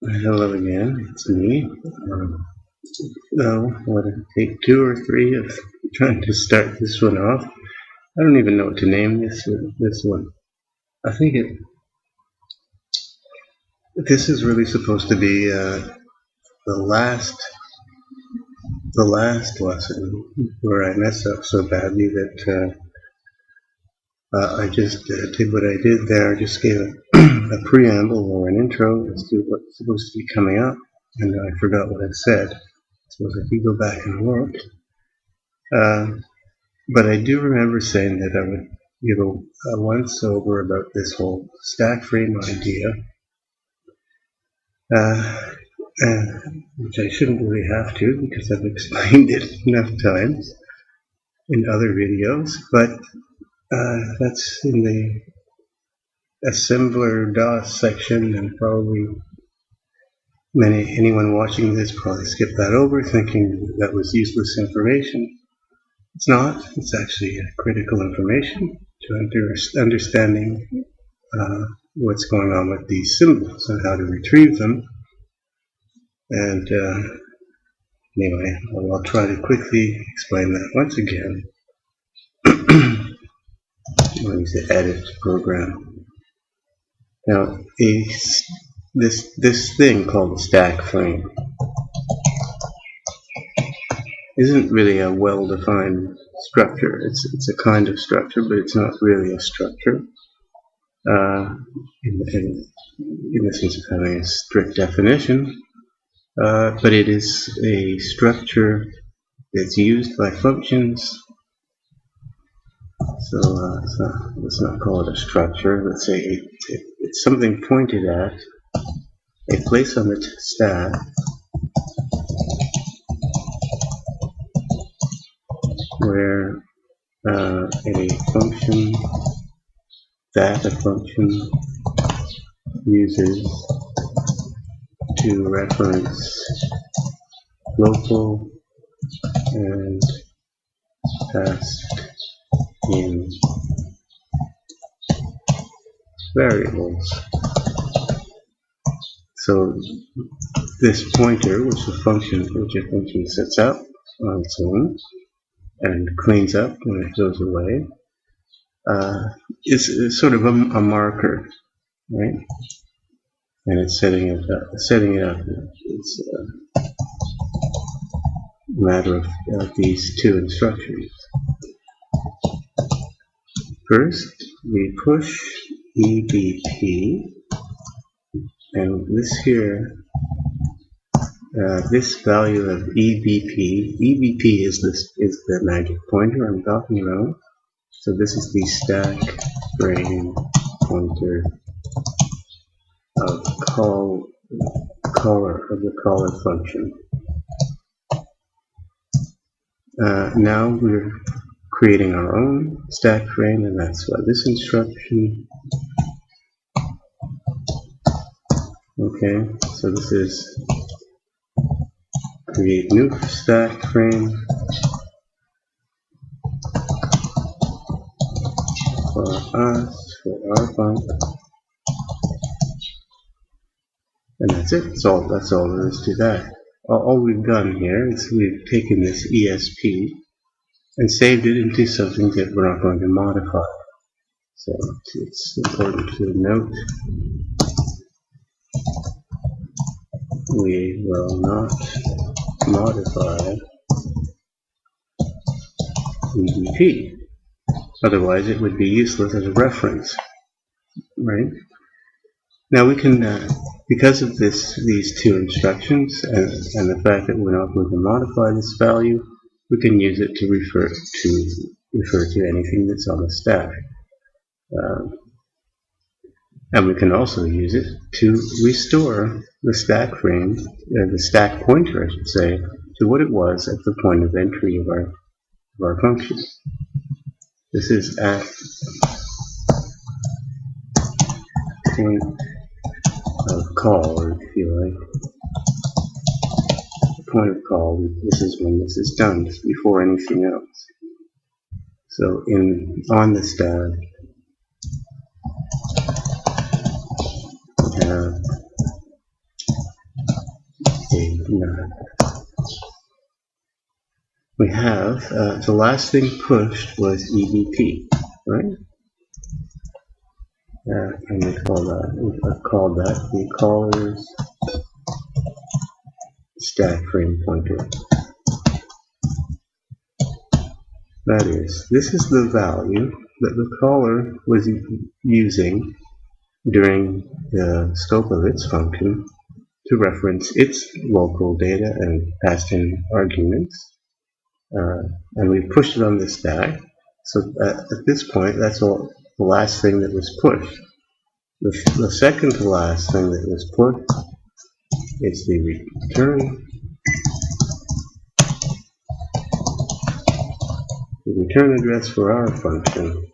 Hello again, it's me. What take 2 or 3 of trying to start this one off. I don't even know what to name this one. I think this is really supposed to be the last lesson where I messed up so badly that I just did what I did there. I just gave a preamble or an intro as to what's supposed to be coming up, and I forgot what I said. So if you go back and look, but I do remember saying that I would give a once over about this whole stack frame idea, which I shouldn't really have to because I've explained it enough times in other videos, but that's in the assembler DOS section, and probably anyone watching this probably skipped that over thinking that was useless information. It's not. It's actually critical information to understanding what's going on with these symbols and how to retrieve them. And anyway, I'll try to quickly explain that once again. I'll use the edit program. Now, this thing called a stack frame isn't really a well-defined structure. It's a kind of structure, but it's not really a structure in the sense of having a strict definition. But it is a structure that's used by functions. So let's not call it a structure. Let's say it's something pointed at a place on the stack where a function uses to reference local and passed in variables. So this pointer, which a function sets up on its own and cleans up when it goes away, is sort of a marker, right? And it's setting it up. It's a matter of these two instructions. First, we push EBP, and this here, this value of EBP is the magic pointer I'm talking about. So this is the stack frame pointer of the caller function. Now we're creating our own stack frame, and that's why this instruction. Okay, so this is create new stack frame for us, for our func, and that's it. That's all there is to that. All we've done here is we've taken this ESP and saved it into something that we're not going to modify. So it's important to note we will not modify EBP. Otherwise it would be useless as a reference, right? Now we can, because of these two instructions and the fact that we're not going to modify this value, we can use it to refer to anything that's on the stack. And we can also use it to restore the stack frame, the stack pointer I should say, to what it was at the point of entry of our function. This is at point of call, or if you like, the point of call. This is when this is done, before anything else. So on the stack, we have We have the last thing pushed was EBP, right? And we call that the caller's stack frame pointer. That is, this is the value that the caller was using during the scope of its function to reference its local data and passed in arguments. And we pushed it on the stack. So at this point, that's all the last thing that was pushed. The second to last thing that was pushed is the return address for our function.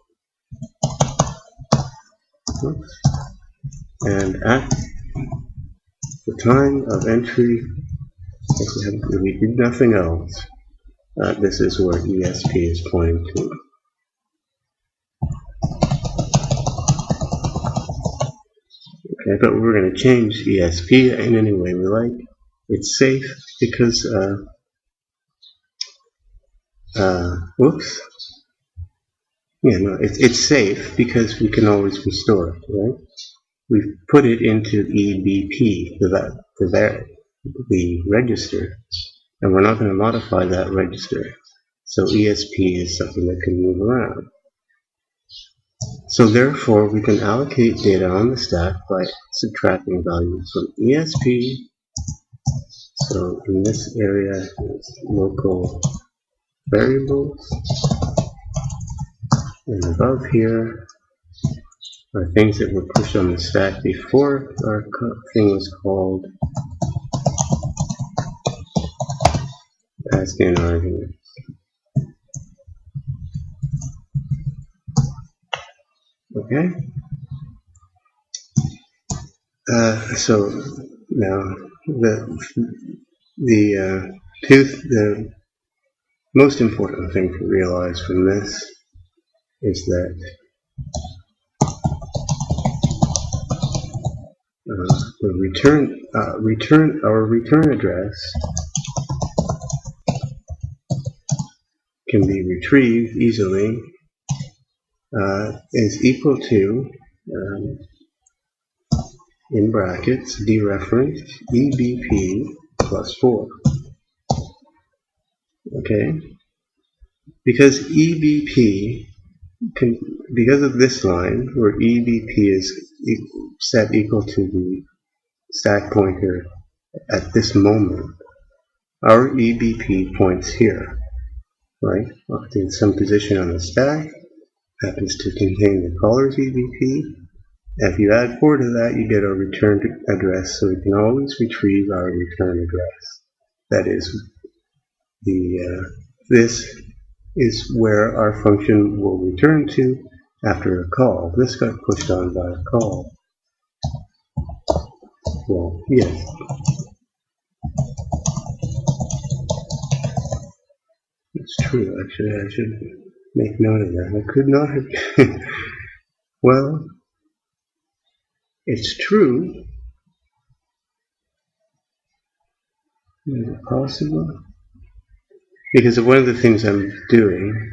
Oops. And at the time of entry, if we did nothing else, this is where ESP is pointing to. Okay, but we're going to change ESP in any way we like. It's safe because, whoops. Yeah, no, it's safe because we can always restore it, right? We've put it into EBP, the register, and we're not going to modify that register. So ESP is something that can move around. So therefore, we can allocate data on the stack by subtracting values from ESP. So in this area, it's local variables. And above here are things that were pushed on the stack before our thing was called passed in arguments. Okay. So now the most important thing to realize from this is that our return address can be retrieved easily is equal to in brackets dereferenced EBP plus 4. Okay, because EBP because of this line where EBP is set equal to the stack pointer at this moment, our EBP points here, right? Up to some position on the stack, happens to contain the caller's EBP. And if you add 4 to that, you get our return address, so we can always retrieve our return address. That is, this is where our function will return to after a call. This got pushed on by a call. Well, yes. It's true, actually, I should make note of that. I could not have... Well, it's true. Is it possible? Because one of the things I'm doing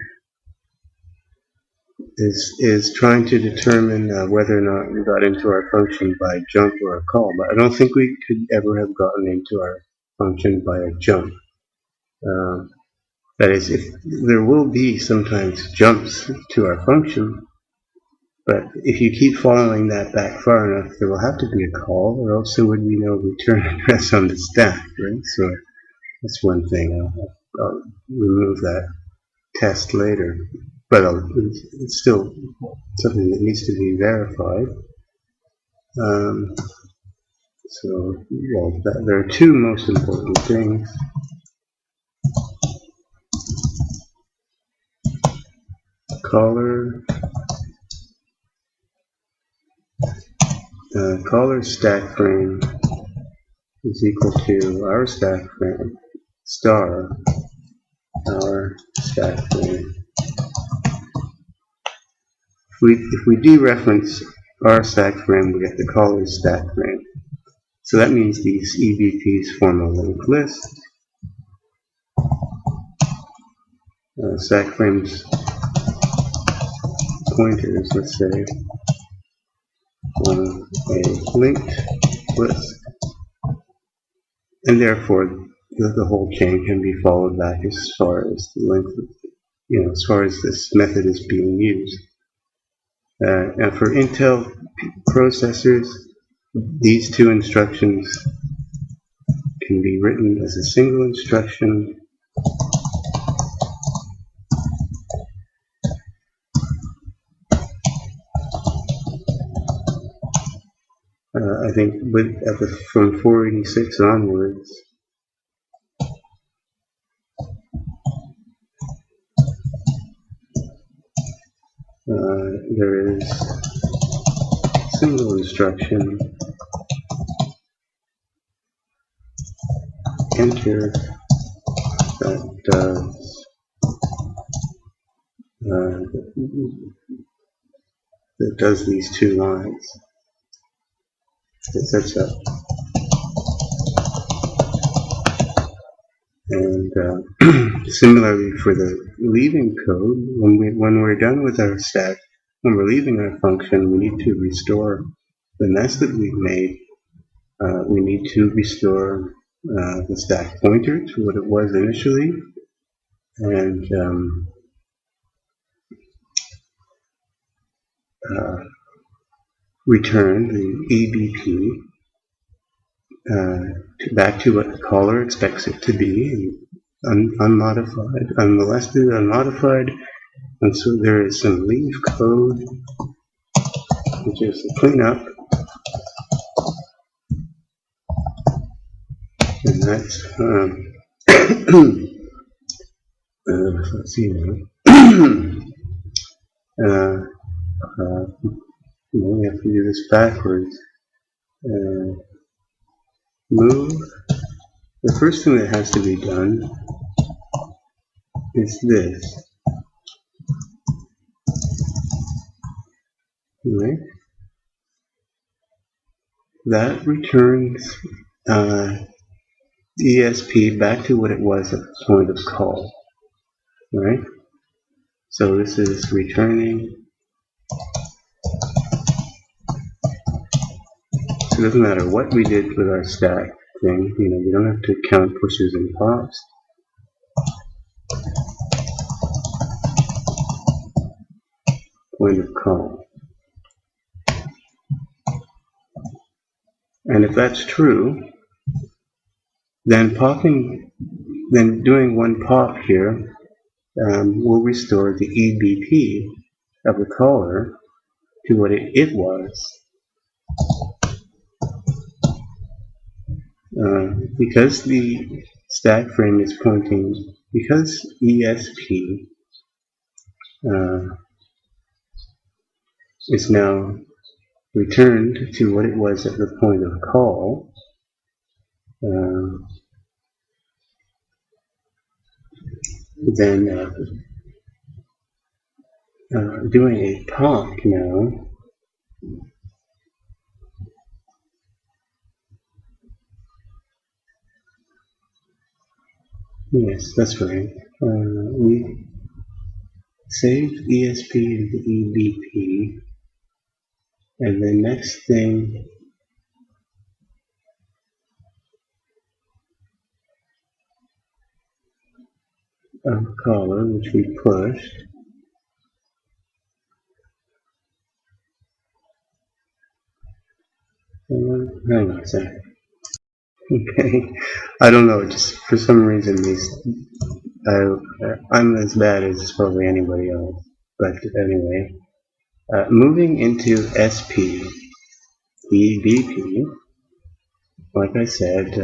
is trying to determine whether or not we got into our function by a jump or a call. But I don't think we could ever have gotten into our function by a jump. That is, if there will be sometimes jumps to our function, but if you keep following that back far enough, there will have to be a call, or else there would be no return address on the stack, right? So that's one thing. I'll remove that test later, but it's still something that needs to be verified. There are two most important things. Caller stack frame is equal to our stack frame star our stack frame. If we dereference our stack frame, we get the caller's stack frame. So that means these EBPs form a linked list. Stack frames pointers, let's say, on a linked list, and therefore the whole chain can be followed back as far as the length of, as far as this method is being used. And for Intel processors, these two instructions can be written as a single instruction. I think from 486 onwards, there is single instruction enter that does these two lines. It sets up. And similarly for the leaving code, when we're done with our stack, when we're leaving our function, we need to restore the mess that we've made. We need to restore the stack pointer to what it was initially, and return the EBP back to what the caller expects it to be, unmodified, unmolested, unmodified. And so there is some leave code, which is the cleanup, and that's let's see now. We have to do this backwards. Move. The first thing that has to be done is this. Right? That returns ESP back to what it was at the point of call. Right? So this is returning. So it doesn't matter what we did with our stack thing, we don't have to count pushes and pops. Point of call. And if that's true, then doing one pop here will restore the EBP of the caller to what it was. Because the stack frame is pointing, because ESP is now returned to what it was at the point of call, then doing a pop now yes, that's right. We saved ESP into EBP, and the next thing caller, which we pushed, hang on a second. Okay, I don't know, just for some reason I'm as bad as probably anybody else, but anyway, moving into SP, EBP, like I said,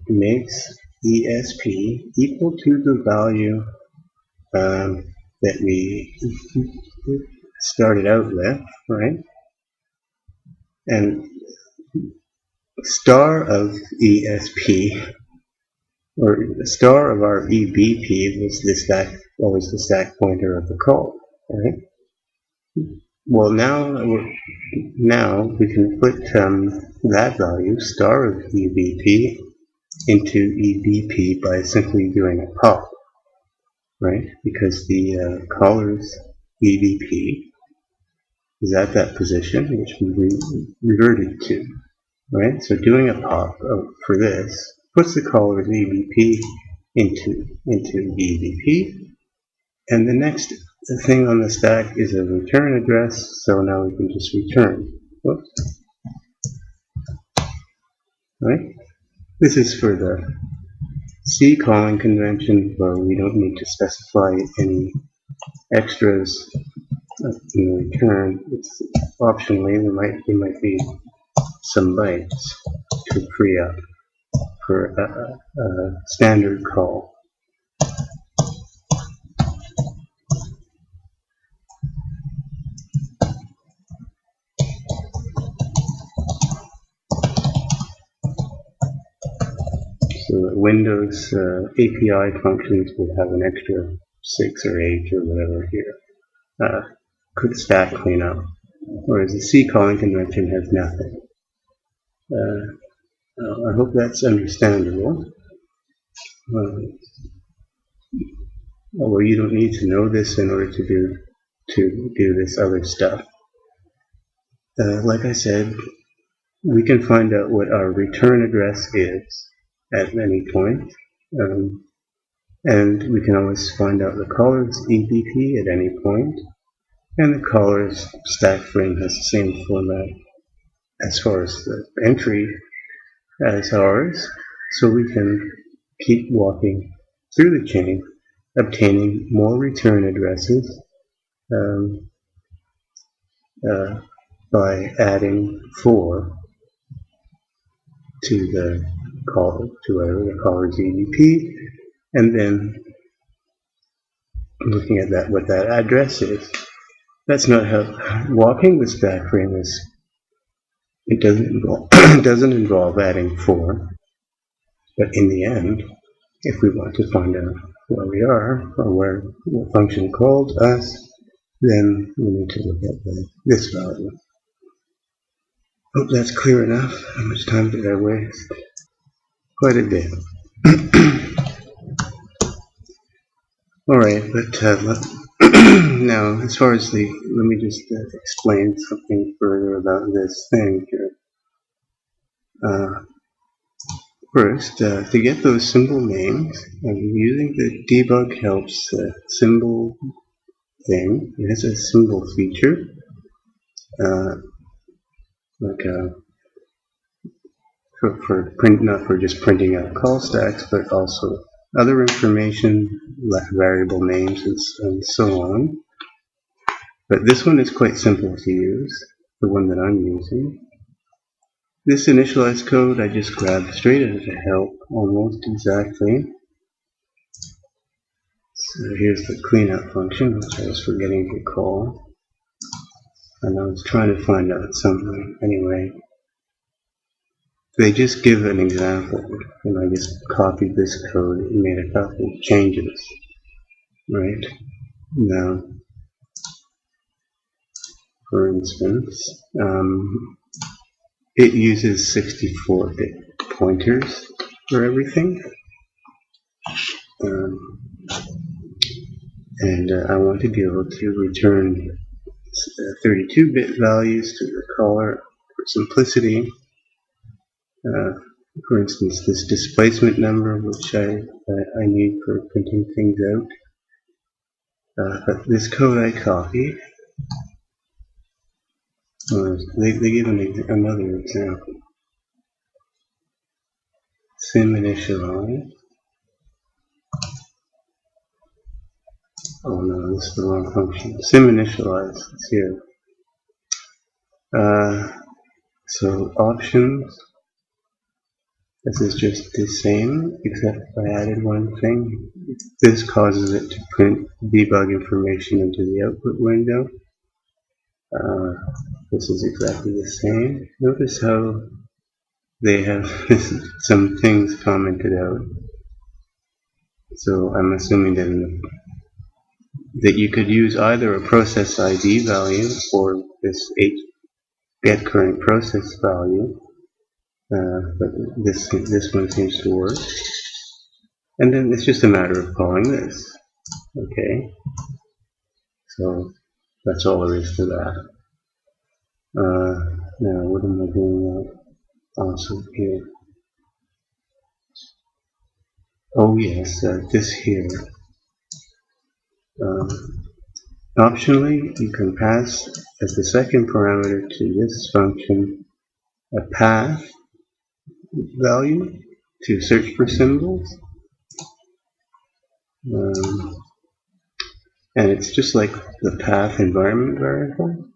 makes ESP equal to the value that we started out with, right? And star of ESP, or the star of our EBP was the stack pointer of the call, right? well, now we can put that value, star of EBP, into EBP by simply doing a pop, right? Because the caller's EBP is at that position, which we reverted to, right? So doing a pop for this puts the caller's EBP into EBP, and the next thing on the stack is a return address, so now we can just return. Whoops. Right? This is for the C calling convention, where we don't need to specify any extras in the return. It's optionally, there might be some bytes to free up for a standard call. So that Windows API functions would have an extra 6 or 8 or whatever here. Could stack cleanup, whereas the C calling convention has nothing. I hope that's understandable. Although you don't need to know this in order to do this other stuff. Like I said, we can find out what our return address is at any point, and we can always find out the caller's EBP at any point, and the caller's stack frame has the same format as far as the entry as ours, so we can keep walking through the chain, obtaining more return addresses by adding 4 to the caller, to the caller's EBP, and then looking at that, what that address is. That's not how walking the stack frame is. It doesn't involve adding 4, but in the end, if we want to find out where we are or where the function called us, then we need to look at this value. Hope that's clear enough. How much time did I waste? Quite a bit. Alright, but now, as far as let me just explain something further about this thing here. First, to get those symbol names, I'm using the DbgHelp's symbol thing. It has a symbol feature, not for just printing out call stacks, but also other information, variable names, and so on. But this one is quite simple to use, the one that I'm using. This initialize code I just grabbed straight out of the help, almost exactly. So here's the cleanup function, which I was forgetting to call. And I was trying to find out something. Anyway, they just give an example, and I just copied this code and made a couple of changes. Right? Now, for instance, it uses 64-bit pointers for everything. And I want to be able to return 32-bit values to the caller for simplicity. For instance, this displacement number, which I need for printing things out. But this code I copied. They give another example. SymInitialize. Oh no, this is the wrong function. SymInitialize is here. So options. This is just the same, except I added one thing. This causes it to print debug information into the output window. This is exactly the same. Notice how they have some things commented out. So I'm assuming that that you could use either a process ID value or this get current process value, but this one seems to work. And then it's just a matter of calling this. Okay, so that's all there is to that. Now, what am I doing also here? Oh yes, this here. Optionally, you can pass as the second parameter to this function a path value to search for symbols. And it's just like the path environment variable,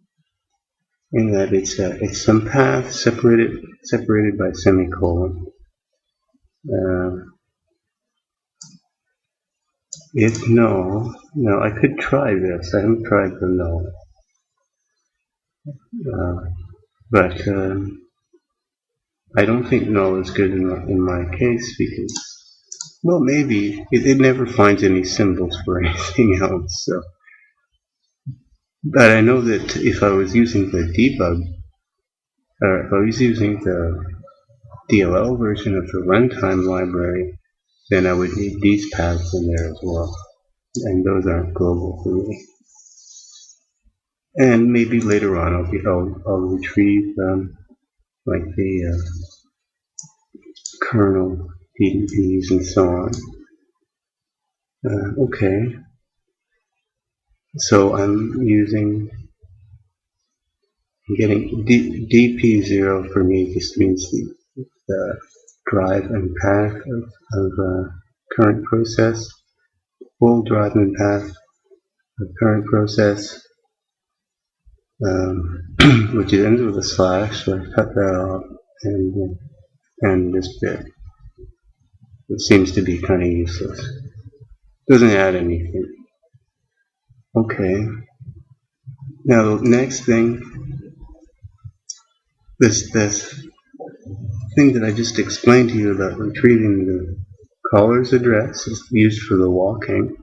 in that it's some path separated by semicolon. If no, I could try this. I haven't tried the no, but I don't think no is good in my case because, well, maybe it never finds any symbols for anything else. So, but I know that if I was using the debug, or if I was using the DLL version of the runtime library, then I would need these paths in there as well, and those aren't global for me. And maybe later on I'll retrieve like the kernel DDPs and so on. Okay, so I'm getting DP0 for me just means the drive and path of current process, full drive and path of current process, which ends with a slash, so I cut that off, and this bit. It seems to be kind of useless. Doesn't add anything. Okay. Now the next thing, this thing that I just explained to you about retrieving the caller's address is used for the walking.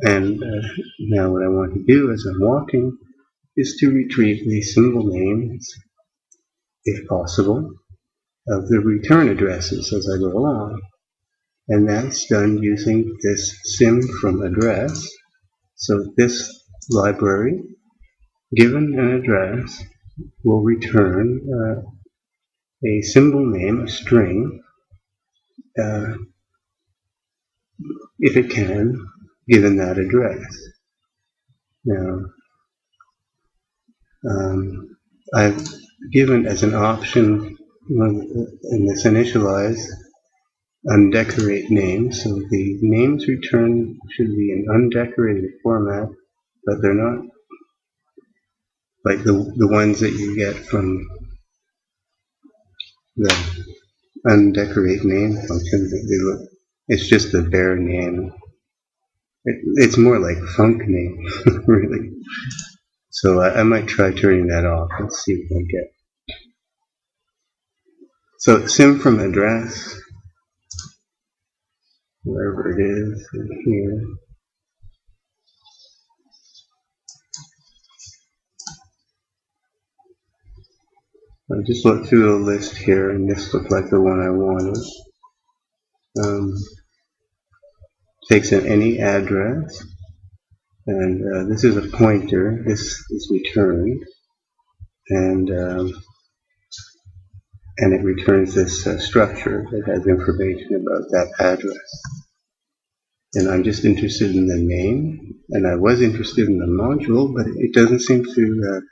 And now what I want to do as I'm walking is to retrieve the symbol names, if possible, of the return addresses as I go along. And that's done using this SymFromAddr. So this library, given an address, will return a symbol name, a string, if it can, given that address. Now, I've given as an option in this initialize undecorate names, so the names returned should be in undecorated format, but they're not like the ones that you get from the undecorate name function. It's just a bare name. It's more like func name, really. So I might try turning that off and see what I get. So SymFromAddr, wherever it is, in here. I just looked through the list here, and this looked like the one I wanted. Takes in any address, and this is a pointer. This is returned, and it returns this structure that has information about that address. And I'm just interested in the name, and I was interested in the module, but it doesn't seem to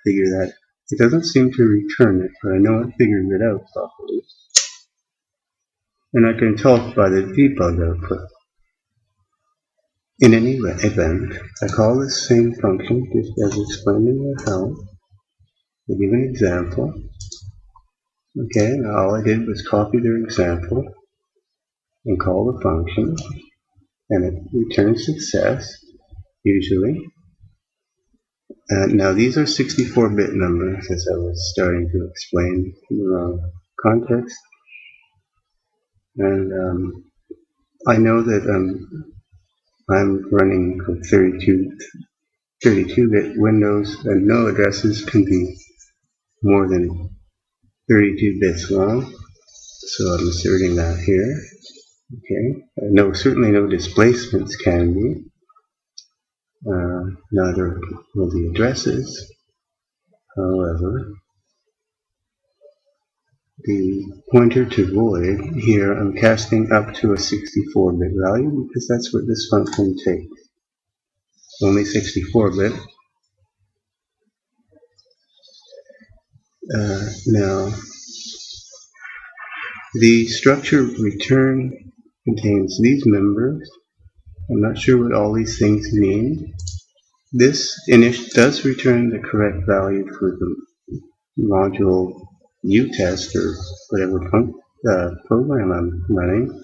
figure that. It doesn't seem to return it, but I know it figures it out properly. And I can tell by the debug output. In any event, I call this same function just as explained in the help. I'll give an example. Okay, all I did was copy their example and call the function, and it returns success, usually. Now these are 64-bit numbers, as I was starting to explain in the wrong context. And I know that I'm running 32 32-bit windows and no addresses can be more than 32 bits long. So I'm inserting that here. Okay. No, certainly no displacements can be. Neither will the addresses. However, the pointer to void here I'm casting up to a 64-bit value because that's what this function takes. Only 64-bit. Now, the structure return contains these members. I'm not sure what all these things mean. This init does return the correct value for the module utest or whatever program I'm running,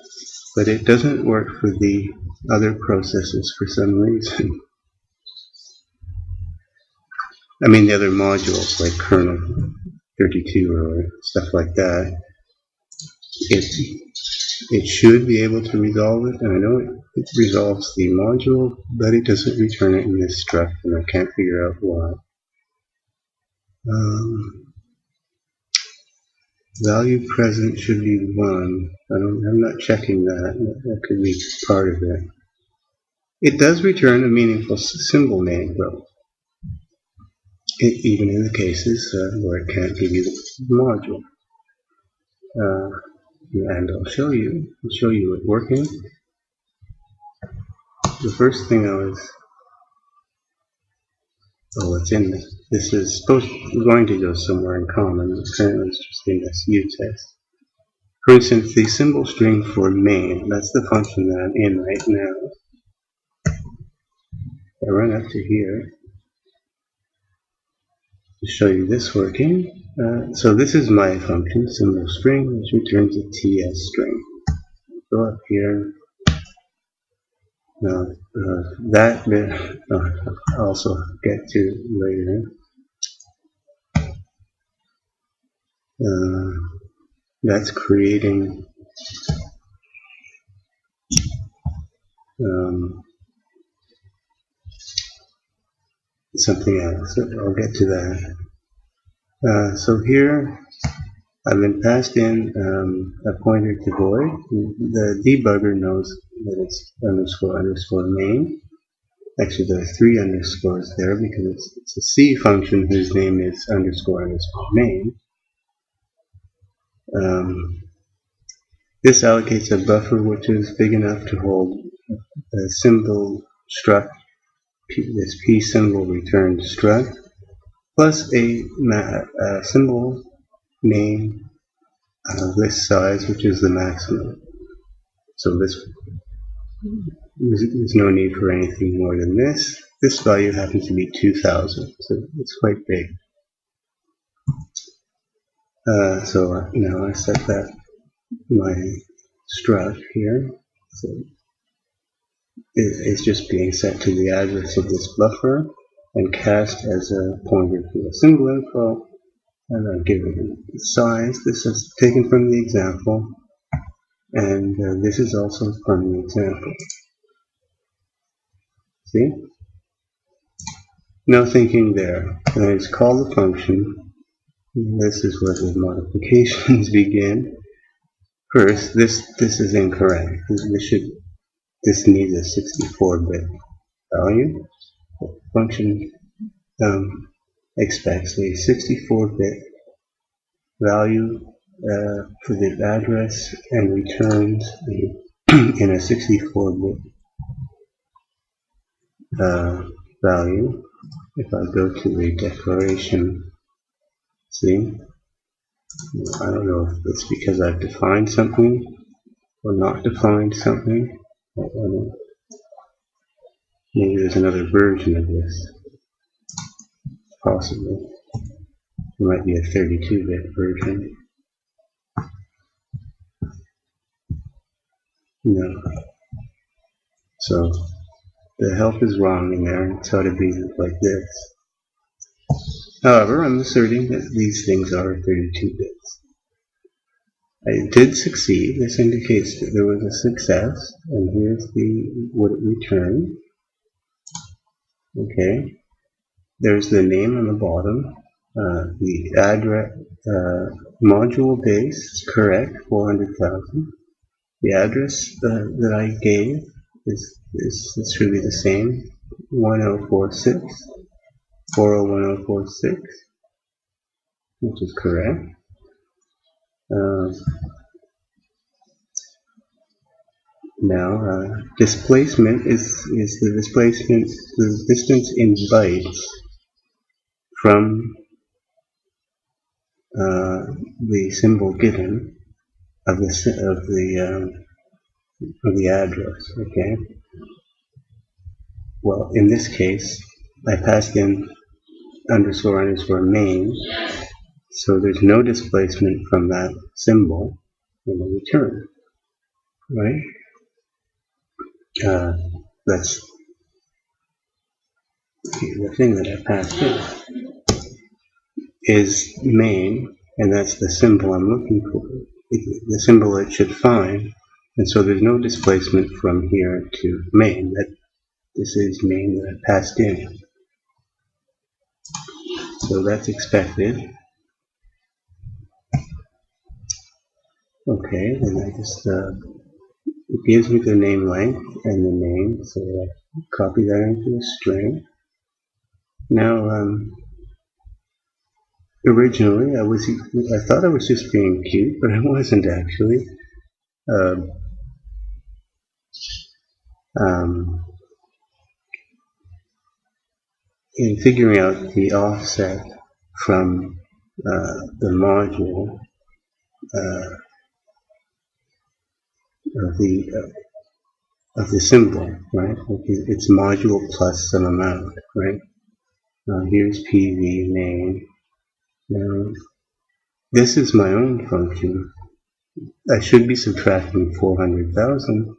but it doesn't work for the other processes for some reason. I mean the other modules like kernel 32 or stuff like that. It should be able to resolve it, and I know it resolves the module, but it doesn't return it in this struct, and I can't figure out why. Value present should be 1. I'm not checking that. That could be part of it. It does return a meaningful symbol name, though. Even in the cases where it can't give you the module. And I'll show you it working. The first thing it's in this. This is going to go somewhere in common. Apparently it's just in this utest. For instance, the symbol string for main, that's the function that I'm in right now. I run up to here to show you this working. So this is my function, symbol string, which returns a TS string. Go up here. Now, that bit I'll also get to later. That's creating something else. I'll get to that. So here I've been passed in a pointer to void. The debugger knows that it's __ main. Actually, there are 3 underscores there because it's a C function whose name is __ main. This allocates a buffer which is big enough to hold a symbol struct, this p symbol returned struct, plus a symbol name list size, which is the maximum. So there's no need for anything more than this. This value happens to be 2000, so it's quite big. So now I set that my struct here. So it's just being set to the address of this buffer and cast as a pointer to a symbol info. And I'll give it a size. This is taken from the example, and this is also from the example. See? No thinking there. And I just call the function. This is where the modifications begin. First, this is incorrect. This needs a 64-bit value. The function expects a 64-bit value for the address and returns in a 64-bit value. If I go to the declaration, see, I don't know if it's because I've defined something or not defined something. I don't know. Maybe there's another version of this. Possibly. It might be a 32-bit version. No. So the help is wrong in there. It's ought to be like this. However, I'm asserting that these things are 32 bits. I did succeed. This indicates that there was a success, and here's what it returned. Okay. there's the name on the bottom. The address, module base is correct, 400,000. The address that I gave this should be the same, 1046, 401046, which is correct. Now, displacement is the displacement, the distance in bytes from the symbol given of the address. Okay. Well, in this case, I passed in __ main, so there's no displacement from that symbol in the return, right? That's the thing that I passed in is main, and that's the symbol I'm looking for, the symbol it should find, and so there's no displacement from here to main. This is main that I passed in, so that's expected. Okay, then I just it gives me the name length and the name, so I copy that into a string. Now, originally I thought I was just being cute, but I wasn't actually. In figuring out the offset from the module of the symbol, right? It's module plus some amount, right? Here's PV main. Now, this is my own function. I should be subtracting 400,000,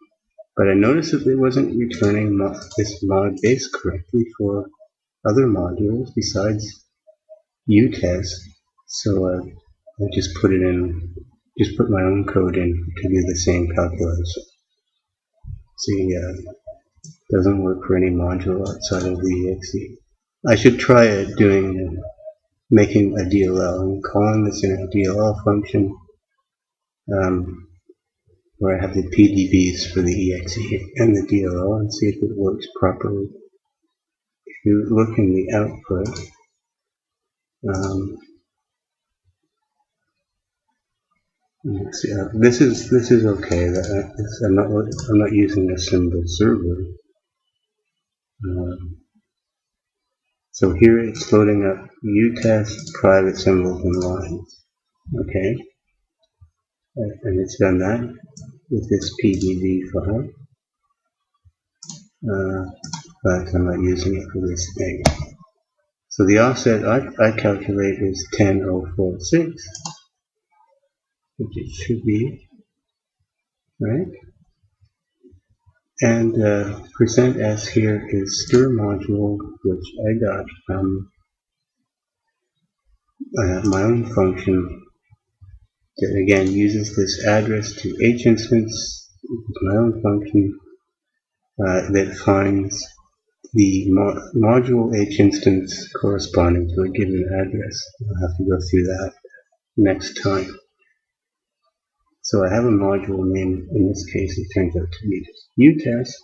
but I noticed that it wasn't returning this ModBase correctly for other modules besides utest, so I just put it in, just put my own code in to do the same calculation. See, doesn't work for any module outside of the exe. I should try it making a DLL and calling this in a DLL function where I have the PDBs for the exe and the DLL, and see if it works properly. If you look in the output, let's see, this is okay. I'm not using a symbol server. So here it's loading up utest private symbols and lines. Okay, and it's done that with this PDB file, but I'm not using it for this thing. So the offset I calculate is 10046, which it should be, right? And %s here is stir module, which I got from my own function that again uses this address to h instance, my own function that finds the module h instance corresponding to a given address. I'll have to go through that next time. So I have a module name. In this case, it turns out to be utest.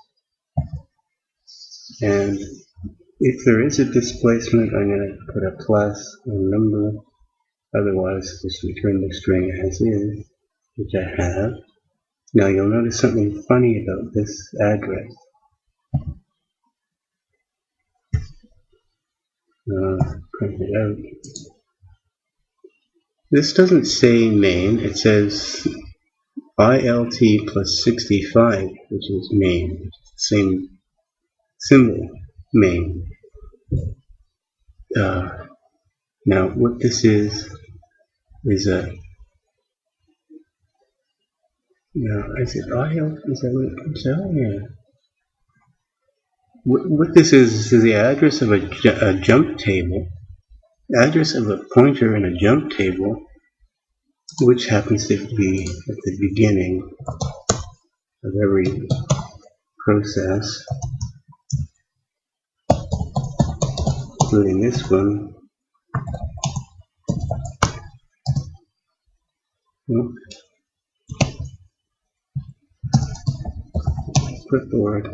And if there is a displacement, I'm going to put a plus or number. Otherwise, just return the string as is, which I have. Now you'll notice something funny about this address. Print it out. This doesn't say main, it says ILT plus 65, which is main, same symbol, main. Now what this is a, now is it ILT, is that what it comes out? Yeah. What this is the address of a jump table, address of a pointer in a jump table, which happens to be at the beginning of every process. including this one. Clipboard.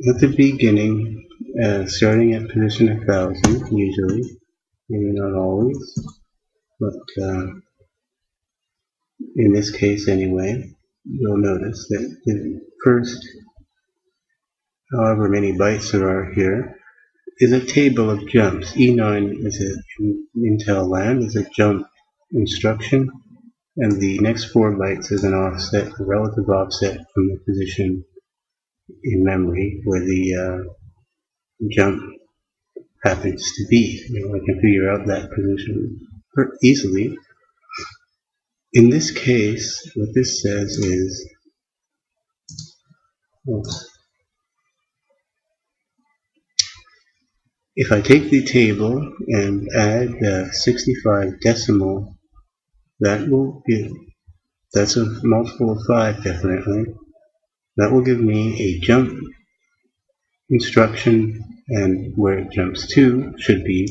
At the beginning, starting at position 1000, usually, maybe not always, but in this case anyway, you'll notice that the first, however many bytes there are here, is a table of jumps. E9 is in Intel land is a jump instruction, and the next 4 bytes is an offset, a relative offset from the position in memory where the jump happens to be. I can figure out that position easily. In this case, what this says is, if I take the table and add 65 decimal, that will give, that's a multiple of 5 definitely. That will give me a jump instruction, and where it jumps to should be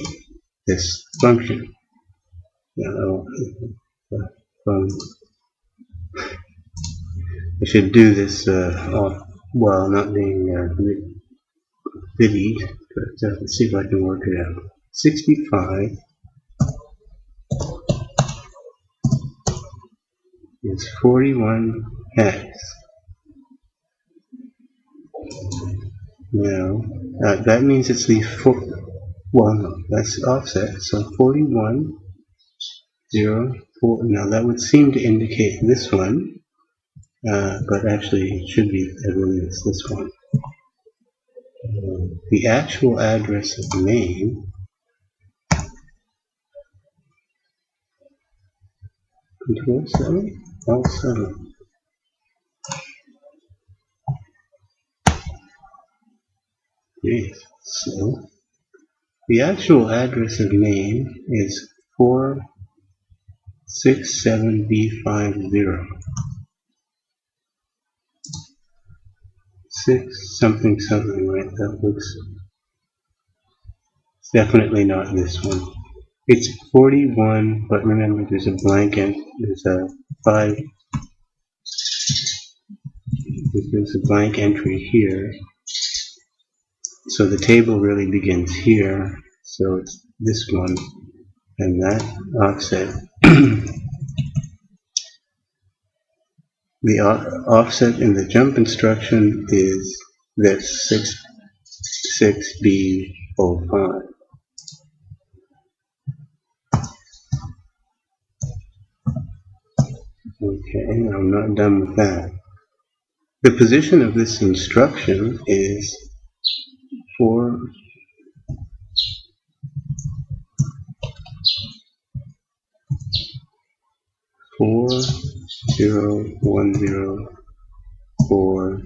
this function. I should do this while not being videoed, but let's see if I can work it out. 65 is 41 hex. Now, that means it's the well, no, that's offset, so 41, 0, 4. Now that would seem to indicate this one, but actually it should be, I believe it's this one. The actual address of the name Control 7, Alt 7. Okay, so the actual address of name is 467B50. 6 something something, right? That looks definitely not this one. It's 41, but remember there's a blank and there's a 5. There's a blank entry here. So the table really begins here. So it's this one and that offset. The offset in the jump instruction is this 6B05. Okay, I'm not done with that. The position of this instruction is 4010 for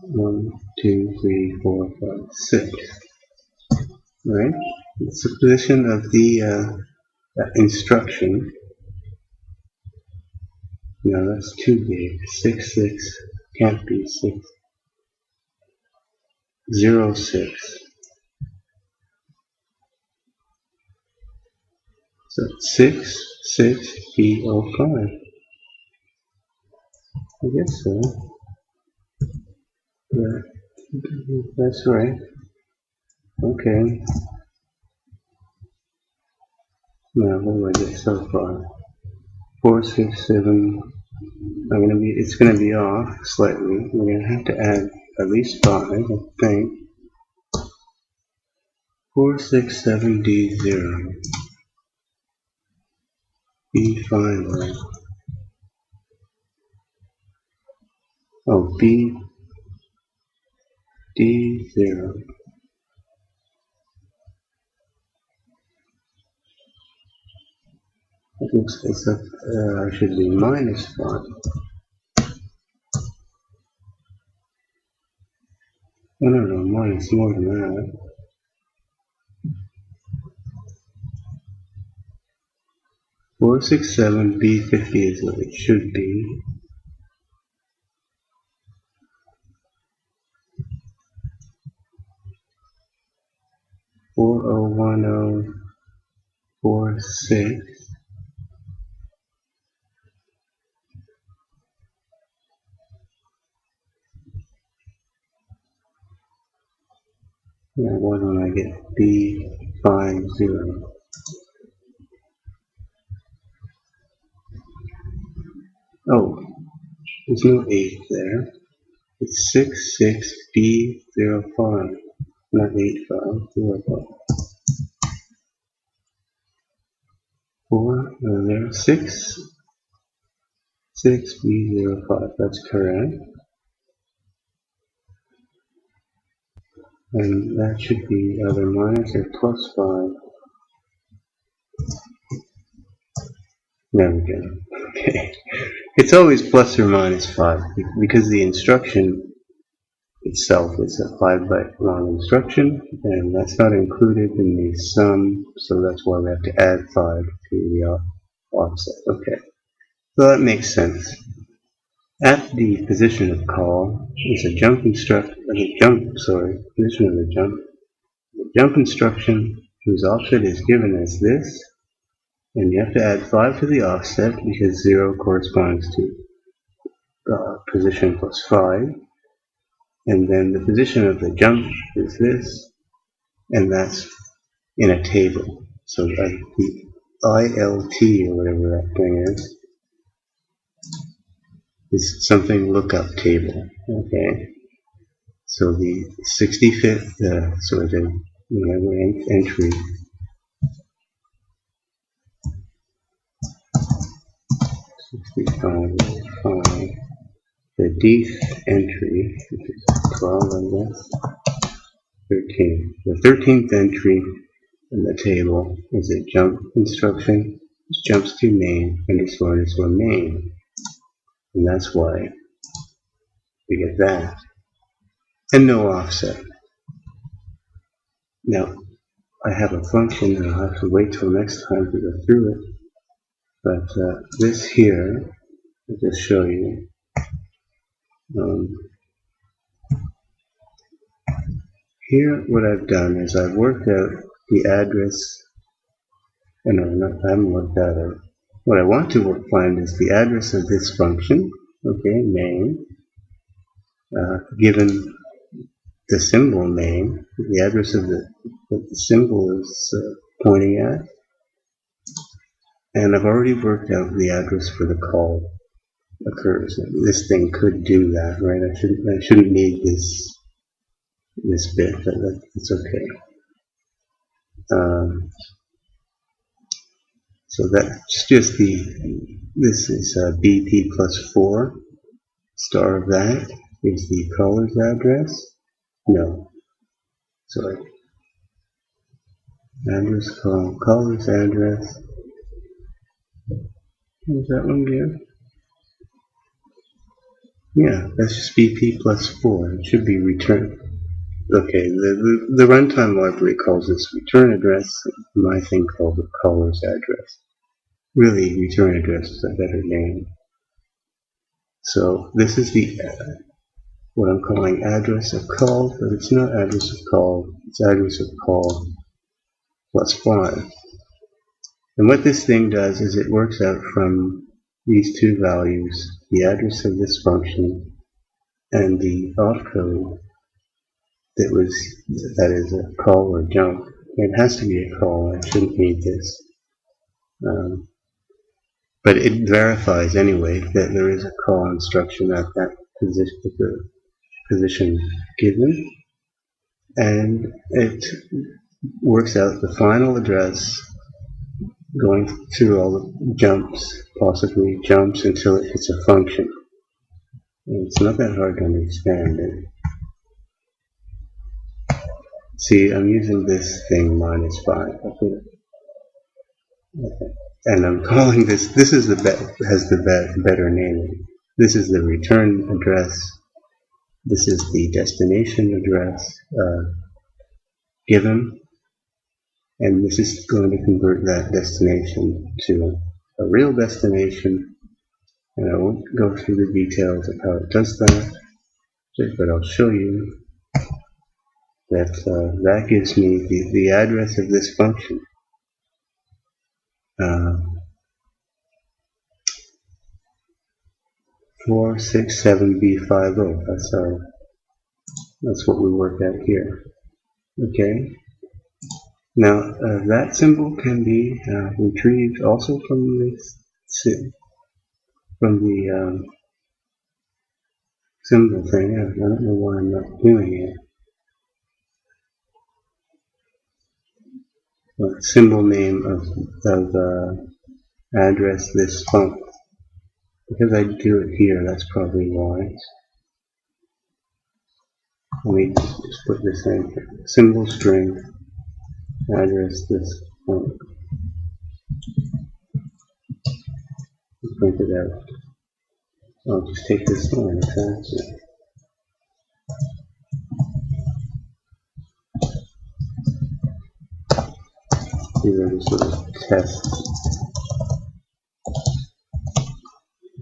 1, 2, 3, 4, 5, 6. Right? It's the position of the instruction. No, that's too big. 6, 6 can't be 6. 0, 6. So 6, 6, B05. I guess so. Yeah, that's right. Okay. Now, what do I get so far? 4, 6, 7. It's gonna be off slightly. We're gonna have to add at least 5, I think. 467D0. B5, right? Oh, BD0. It looks as if I should be minus 5. Oh, no, minus more than that. 467B50 is what it should be. $401046. Now why don't I get B50? Oh, there's no 8 there. It's 66B05, not 85, 05. 4, there, 6B05, that's correct. And that should be either minus or plus 5. There we go. Okay. It's always plus or minus 5 because the instruction itself is a 5-byte long instruction, and that's not included in the sum, so that's why we have to add 5 to the offset. Okay, so that makes sense. At the position of call is a jump position of the jump. The jump instruction whose offset is given as this, and you have to add 5 to the offset because 0 corresponds to position plus 5. And then the position of the jump is this, and that's in a table. So the ILT, or whatever that thing is something lookup table. Okay. So the 65th, entry. The dth entry, which is 12, I guess, 13. The 13th entry in the table is a jump instruction, which jumps to main __ main. And that's why we get that. And no offset. Now, I have a function, and I'll have to wait till next time to go through it. But this here, I'll just show you. Here, what I've done is I've worked out the address. I haven't worked that out. What I want to find is the address of this function, okay, main, given the symbol main, the address of what the symbol is pointing at, and I've already worked out the address for the call occurs. This thing could do that, right? I shouldn't need this bit, but it's okay. So that's just this is BP plus 4. Star of that is the caller's address. No, sorry. Address call, caller's address. What does that one give? Yeah, that's just BP plus 4. It should be return. Okay, the runtime library calls this return address. My thing calls it caller's address. Really, return address is a better name. So this is what I'm calling address of call, but it's not address of call. It's address of call plus 5. And what this thing does is it works out from these two values, the address of this function and the opcode that is a call or jump. It has to be a call. I shouldn't need this. But it verifies anyway that there is a call instruction at that position given. And it works out the final address going through all the jumps, possibly jumps until it hits a function. And it's not that hard to understand it. See, I'm using this thing -5. Okay. And I'm calling this is has the better name. This is the return address. This is the destination address given. And this is going to convert that destination to a real destination, and I won't go through the details of how it does that, but I'll show you that that gives me the address of this function. 467B50. That's what we work at here. Okay. Now that symbol can be retrieved also from this symbol thing. I don't know why I'm not doing it. But symbol name of address this func. Because I do it here, that's probably why. Let me just put this in. Symbol string address this func. Print it out. I'll just take this line faster. These are just little tests.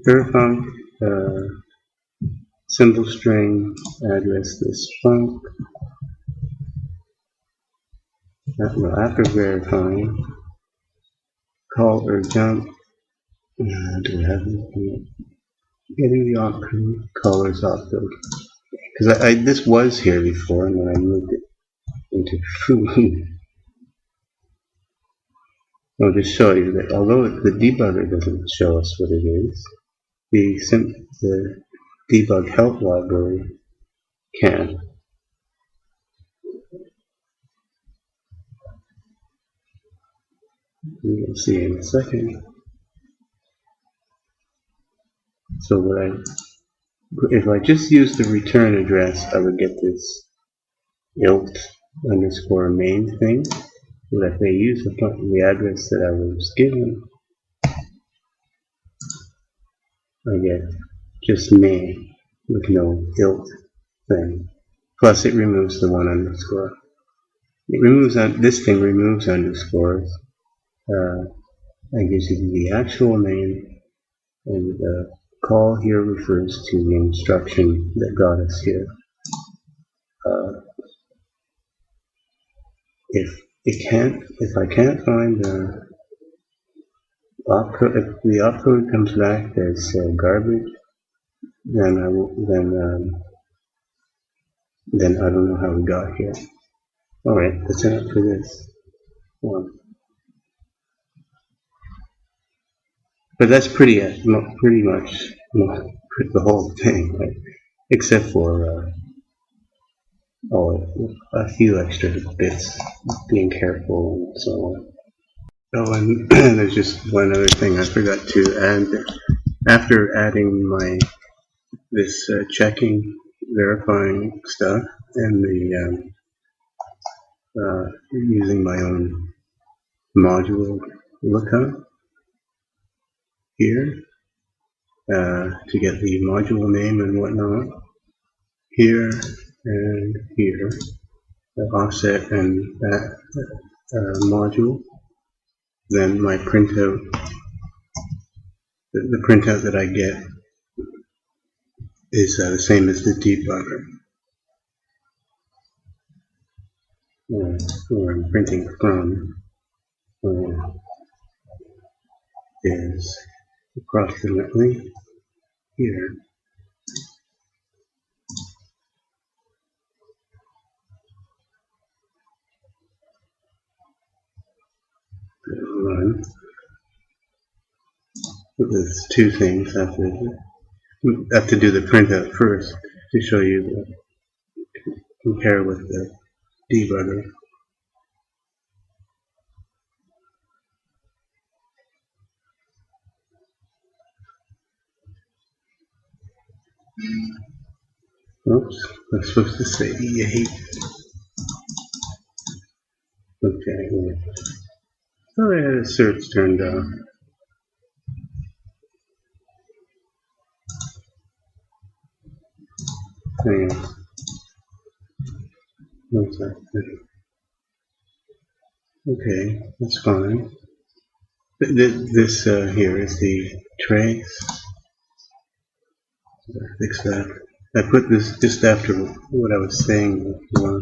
Func, symbol string address this func. After verifying, call or jump. Do we have anything? Getting the opcode, colors opcode. Because this was here before, and then I moved it into food. I'll just show you that although the debugger doesn't show us what it is, the DbgHelp library can. You'll see in a second. So if I just use the return address, I would get this ilt_main thing. But if I use the address that I was given, I get just main with no ilt thing. Plus it removes the one underscore. It removes this thing removes underscores. And gives you the actual name, and the call here refers to the instruction that got us here. If I can't find the opcode, if the opcode comes back as garbage, then I don't know how we got here. All right, that's enough for this one. But that's pretty much the whole thing, right? Except for a few extra bits, being careful and so on. Oh, and there's just one other thing I forgot to add. After adding this checking, verifying stuff, and the using my own module lookup here to get the module name and whatnot, here and here, the offset and that module. Then my printout, the printout that I get is the same as the debugger. Where I'm printing from is approximately here. Run. There's two things. I have to do the printout first to show you compare with the debugger. Oops, I'm supposed to say E8. Okay, oh, I had a search turned on. Hang on. One second. Okay, that's fine. This here is the trace. Fix that. I put this just after what I was saying before.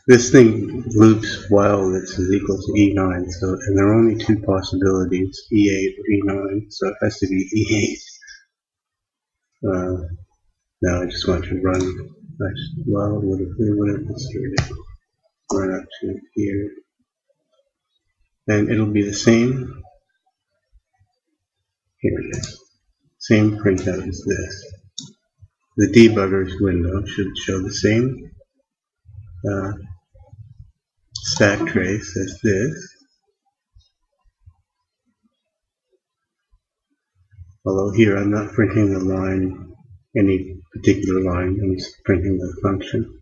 This thing loops while this is equal to E9, so, and there are only two possibilities, E8 or E9, so it has to be E8. Now I just want to run, well, what if we would have inserted, run up to here, and it'll be the same, here it is, same printout as this. The debugger's window should show the same stack trace as this, although here I'm not printing the line, any particular line, I'm just printing the function.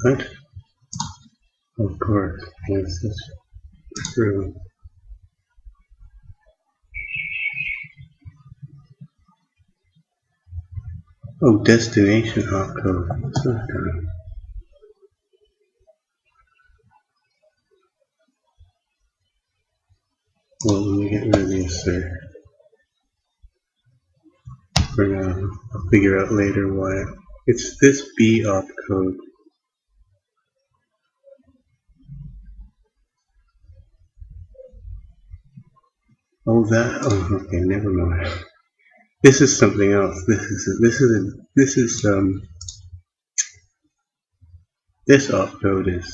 What? Of course, yes, that's true. Oh, destination opcode. That's not done. Well, let me get rid of the insert. For now, I'll figure out later why. It's this B opcode. Oh, that. Oh, okay, never mind. This is something else. This opcode is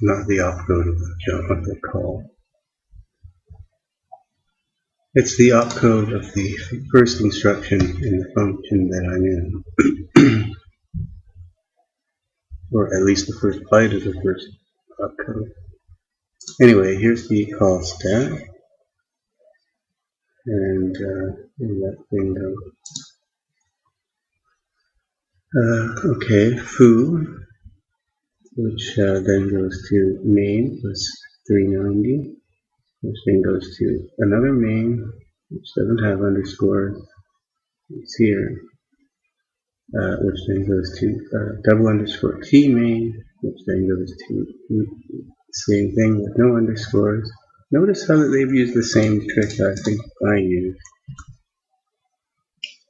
not the opcode of the call. It's the opcode of the first instruction in the function that I'm in. Or at least the first byte of the first opcode. Anyway, here's the call stack. And that window. Okay, foo, which then goes to main plus 390, which then goes to another main, which doesn't have underscores. It's here, which then goes to double underscore t main, which then goes to the same thing with no underscores. Notice how they've used the same trick I think I used.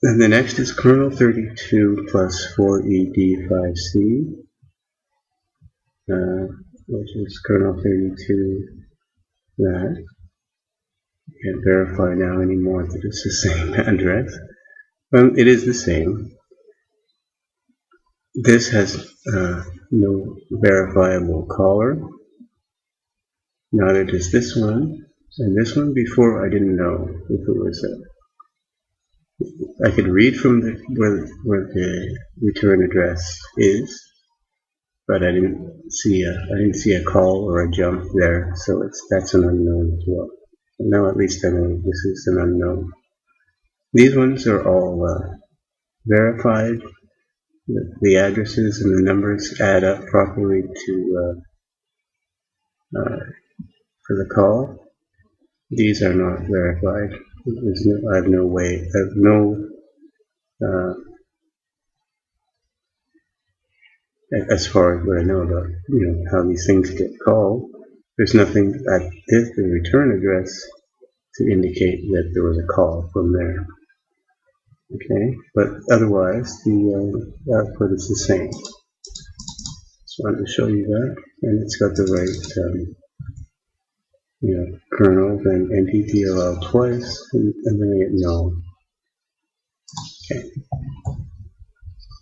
Then the next is kernel 32 plus 4ed5c, which is kernel 32 that. You can't verify now anymore that it's the same address. It is the same. This has no verifiable caller. Neither does this one. And this one before I didn't know if it was I could read from where the return address is, but I didn't see a call or a jump there, so that's an unknown as well. So now at least I know this is an unknown. These ones are all verified. The addresses and the numbers add up properly to for the call. These are not verified. I have no way. I have no as far as what I know about how these things get called. There's nothing at the return address to indicate that there was a call from there. Okay, but otherwise the output is the same. Just wanted to show you that, and it's got the right kernel, then ntdll twice, and then I get null.